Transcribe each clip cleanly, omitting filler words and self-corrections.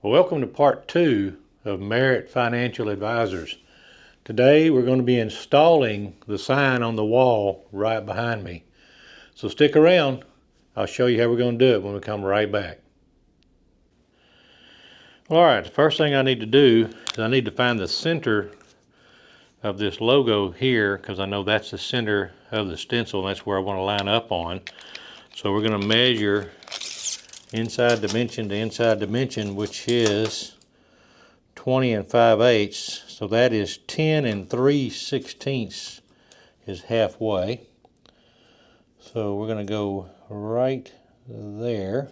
Well, welcome to part 2 of Merit Financial Advisors. Today we're going to be installing the sign on the wall right behind me. So stick around. I'll show you how we're going to do it when we come right back. Alright, the first thing I need to do is I need to find the center of this logo here, because I know that's the center of the stencil and that's where I want to line up on. So we're going to measure inside dimension to inside dimension, which is 20 5/8, so that is 10 3/16 is halfway. So we're going to go right there,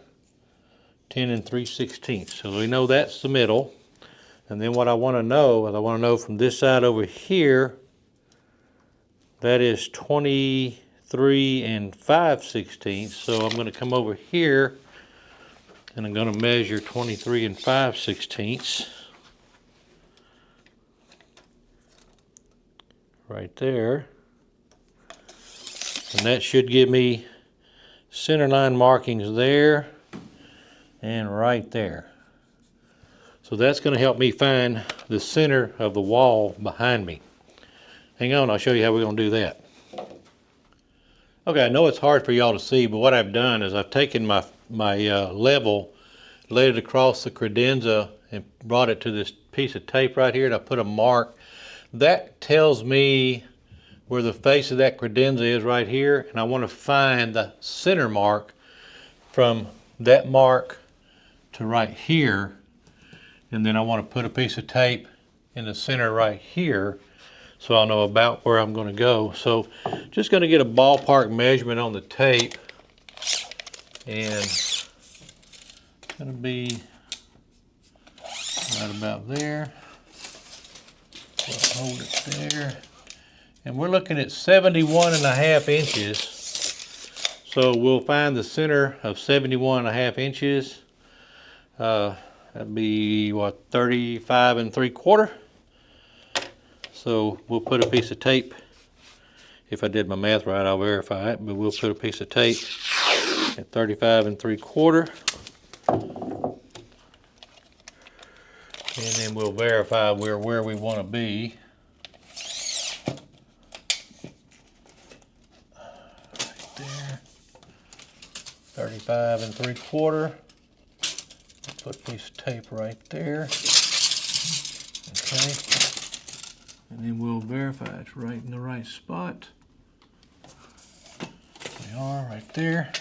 10 3/16. So we know that's the middle. And then what I want to know is I want to know from this side over here, that is 23 5/16. So I'm going to come over here and I'm going to measure 23 5/16. Right there, and that should give me center line markings there and right there. So that's going to help me find the center of the wall behind me. Hang on, I'll show you how we're going to do that. Okay, I know it's hard for y'all to see, but what I've done is I've taken my level, laid it across the credenza and brought it to this piece of tape right here, and I put a mark. That tells me where the face of that credenza is right here, and I want to find the center mark from that mark to right here, and then I want to put a piece of tape in the center right here so I'll know about where I'm going to go. So just going to get a ballpark measurement on the tape, and it's going to be right about there. So hold it there, and we're looking at 71 1/2 inches. So we'll find the center of 71 1/2 inches. That'd be what, 35 3/4. So we'll put a piece of tape. If I did my math right, I'll verify it, but we'll put a piece of tape at 35 3/4. And then we'll verify where we want to be. Right there. 35 3/4. Put a piece of tape right there. Okay. And then we'll verify it's right in the right spot. We are right there.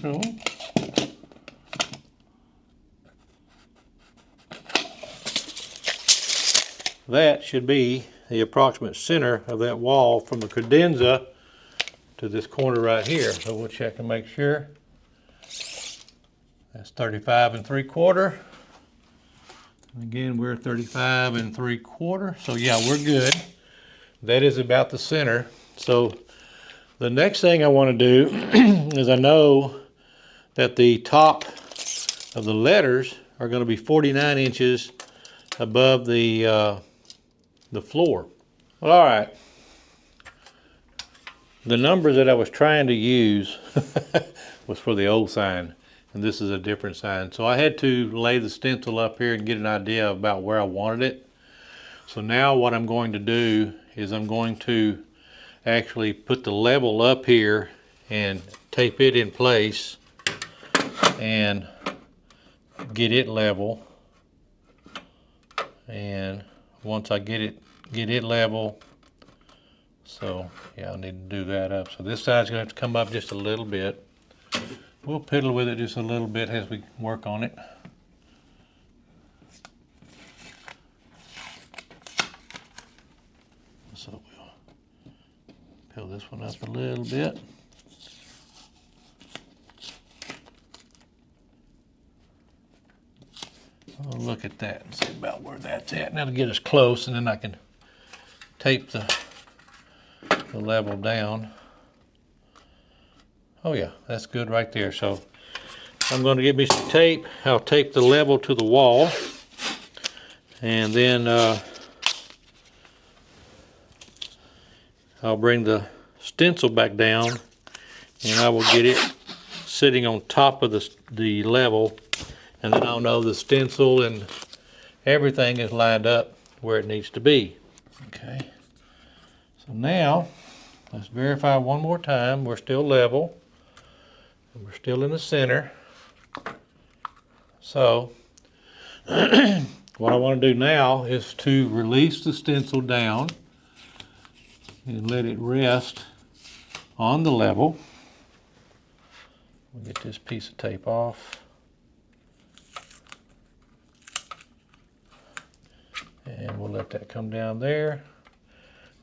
So that should be the approximate center of that wall from the credenza to this corner right here. So we'll check and make sure. That's 35 3/4. Again, we're 35 3/4. So yeah, we're good. That is about the center. So the next thing I want to do is I know that the top of the letters are going to be 49 inches above the floor. Well, all right. The number that I was trying to use was for the old sign, and this is a different sign. So I had to lay the stencil up here and get an idea about where I wanted it. So now what I'm going to do is I'm going to actually put the level up here and tape it in place and get it level. And once I get it level, so yeah, I need to do that up. So this side's gonna have to come up just a little bit. We'll piddle with it just a little bit as we work on it. So we'll pill this one up a little bit. We'll look at that and see about where that's at. And that'll get us close, and then I can tape the level down. Oh yeah, that's good right there. So I'm going to get me some tape. I'll tape the level to the wall, and then I'll bring the stencil back down, and I will get it sitting on top of the level, and then I'll know the stencil and everything is lined up where it needs to be. Okay, so now let's verify one more time. We're still level, and we're still in the center. So what I want to do now is to release the stencil down and let it rest on the level. We'll get this piece of tape off. And we'll let that come down there.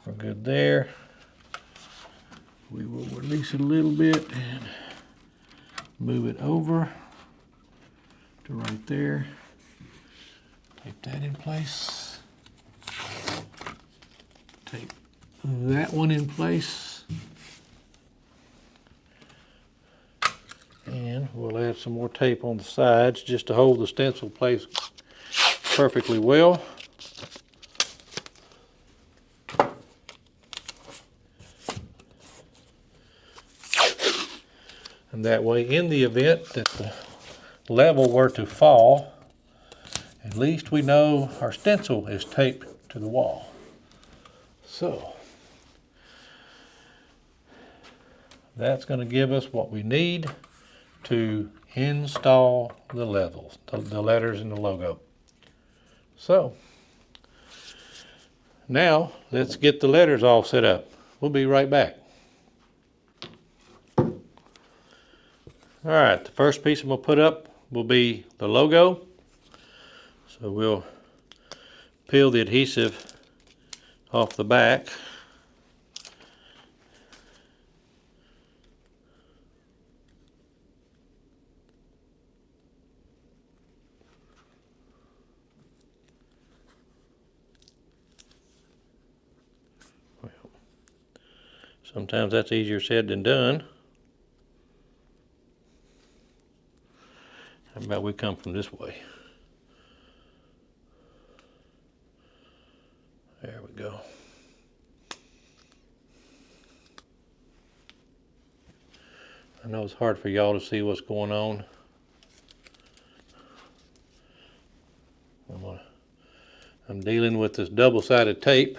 We're good there. We will release it a little bit and move it over to right there. Tape that in place. Tape that one in place. And we'll add some more tape on the sides just to hold the stencil place perfectly well. And that way, in the event that the level were to fall, at least we know our stencil is taped to the wall. So that's going to give us what we need to install the levels, the letters and the logo. So now let's get the letters all set up. We'll be right back. All right, the first piece I'm going to put up will be the logo. So we'll peel the adhesive off the back. Well, sometimes that's easier said than done. How about we come from this way? There we go. I know it's hard for y'all to see what's going on. I'm dealing with this double-sided tape.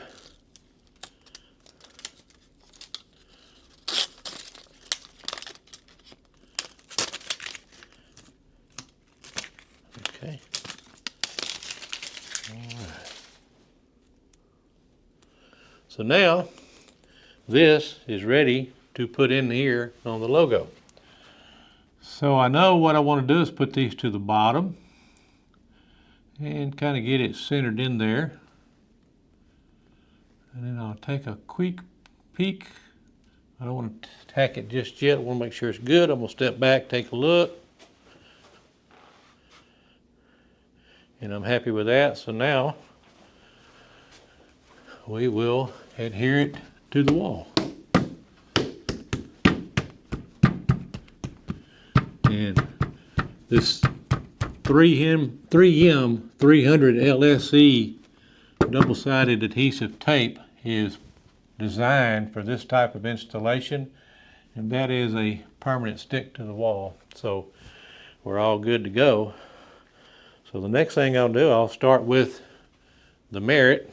Okay. All right. So now this is ready to put in here on the logo. So I know what I want to do is put these to the bottom and kind of get it centered in there. And then I'll take a quick peek. I don't want to tack it just yet. I want to make sure it's good. I'm going to step back, take a look. And I'm happy with that. So now we will adhere it to the wall. And this 3M 300 LSE double-sided adhesive tape is designed for this type of installation, and that is a permanent stick to the wall. So we're all good to go. So the next thing I'll do, I'll start with the Merit.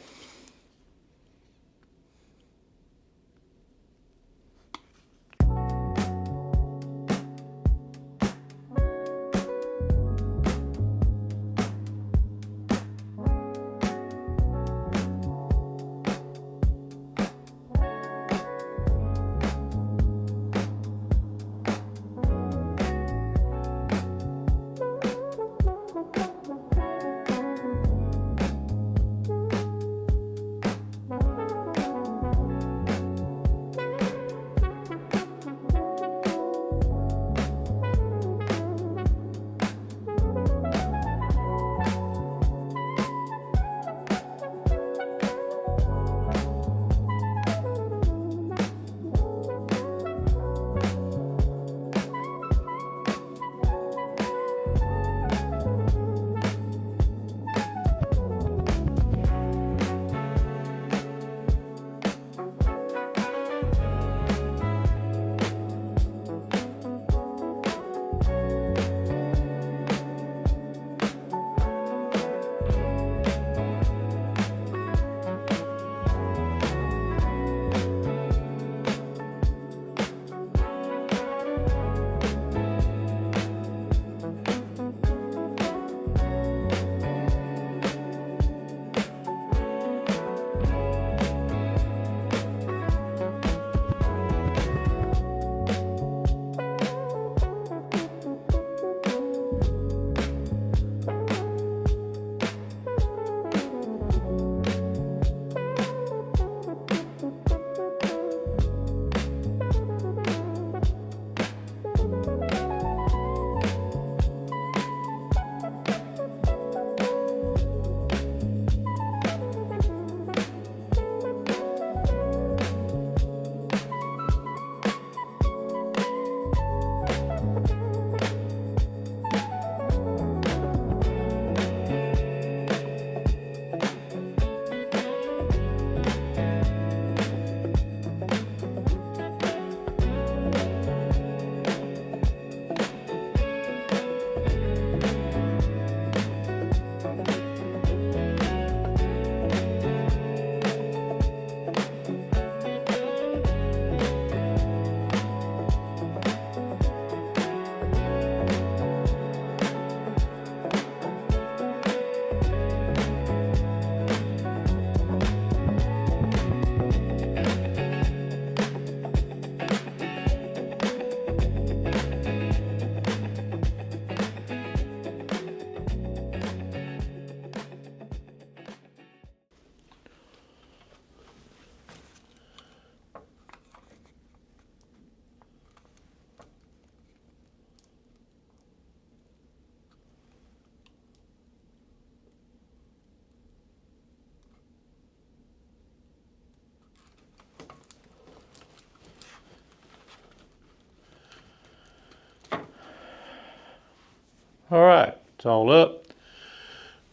All right, it's all up.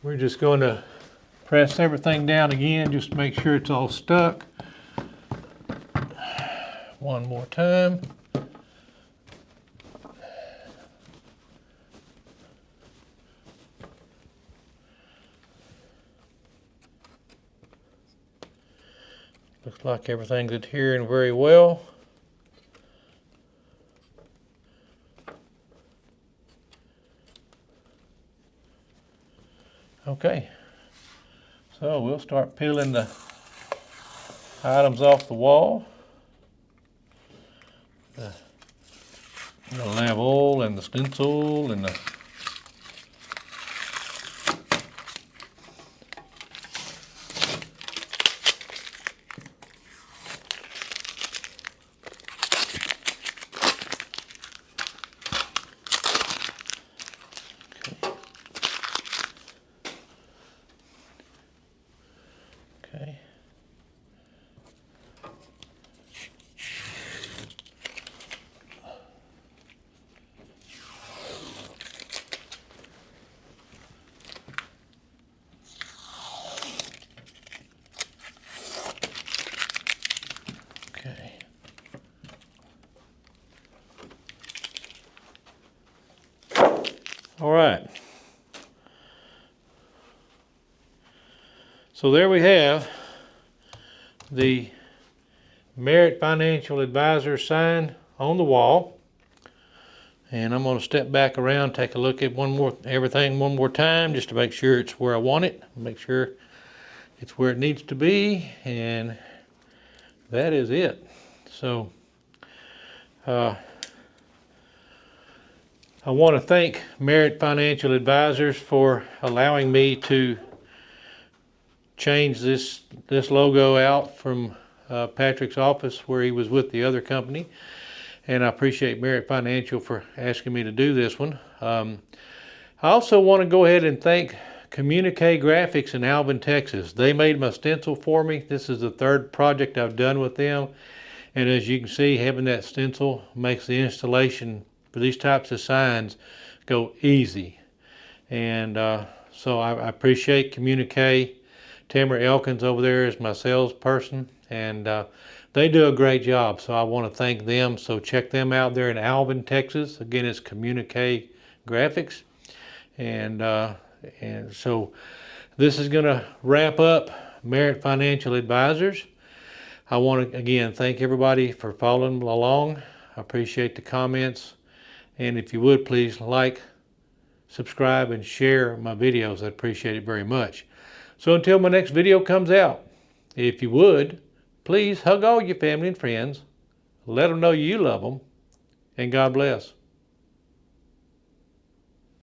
We're just going to press everything down again just to make sure it's all stuck. One more time. Looks like everything's adhering very well. Okay, so we'll start peeling the items off the wall. The lav oil and the stencil and the okay. Okay. All right. So there we have the Merit Financial Advisor sign on the wall. And I'm going to step back around, take a look at everything one more time just to make sure it's where I want it, make sure it's where it needs to be, and that is it. So I want to thank Merit Financial Advisors for allowing me to change this logo out from Patrick's office where he was with the other company, and I appreciate Merit Financial for asking me to do this one. I also want to go ahead and thank Communique Graphics in Alvin, Texas. They made my stencil for me. This is the third project I've done with them, and as you can see, having that stencil makes the installation for these types of signs go easy. And so I appreciate Communique. Tamara Elkins over there is my salesperson, and they do a great job, so I want to thank them. So check them out there in Alvin, Texas. Again, it's Communique Graphics. And so this is going to wrap up Merit Financial Advisors. I want to, again, thank everybody for following along. I appreciate the comments. And if you would, please like, subscribe, and share my videos. I'd appreciate it very much. So until my next video comes out, if you would, please hug all your family and friends, let them know you love them, and God bless.